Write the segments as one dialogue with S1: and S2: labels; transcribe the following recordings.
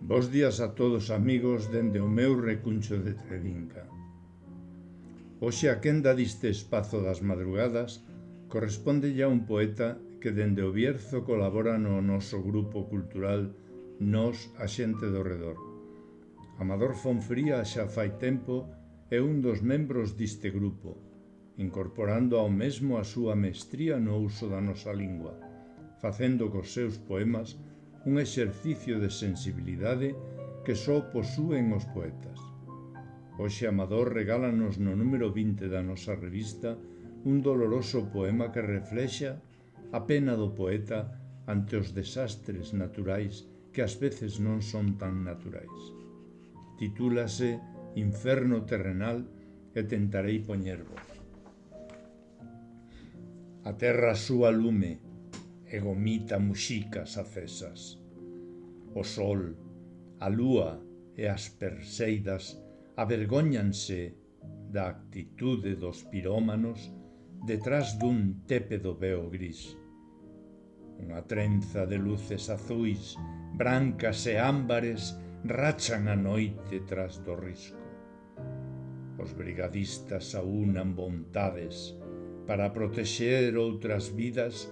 S1: Bos días a todos amigos dende o meu recuncho de Trebinca. Hoxe a quenda diste espazo das madrugadas corresponde a un poeta que dende o Bierzo colabora no noso grupo cultural Nós, a xente do redor. Amador Fonfría xa fai tempo é un dos membros diste grupo, incorporando ao mesmo a súa mestría no uso da nosa lingua, facendo cos seus poemas un exercicio de sensibilidade que só posúen os poetas. Hoxe Amador regálanos no número 20 da nosa revista un doloroso poema que reflexa a pena do poeta ante os desastres naturais que ás veces non son tan naturais. Titúlase Inferno terrenal e tentarei poñer voz. A terra súa lume e gomita muxicas acesas. O sol, a lúa e as perseidas avergóñanse da actitude dos pirómanos detrás dun tépedo veo gris. Unha trenza de luces azuis, brancas e ámbares rachan a noite tras do risco. Os brigadistas aúnan vontades para protexer outras vidas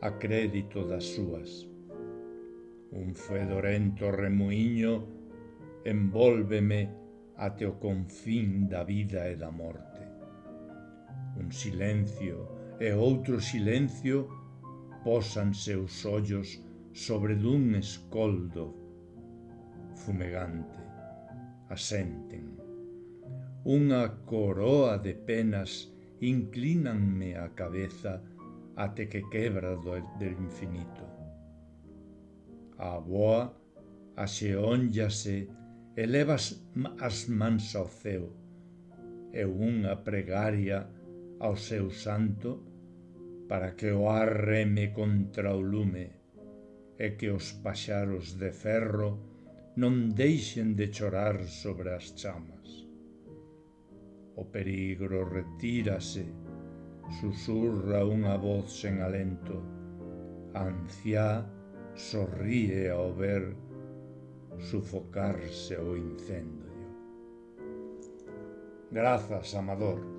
S1: a crédito das súas. Un fedorento remuíño envólveme até o confín da vida e da morte. Un silencio e outro silencio pósanse os ollos sobre dun escoldo fumegante. Asenten. Unha coroa de penas inclínanme a cabeza até que quebra do infinito. A avoa axeónllase e leva as mans ao ceo, e unha pregaria ao seu santo para que o ar reme contra o lume e que os paxaros de ferro non deixen de chorar sobre as chamas. O perigro retírase, susurra unha voz sen alento. A anciá sorríe ao ver sufocarse o incendio. Grazas, Amador.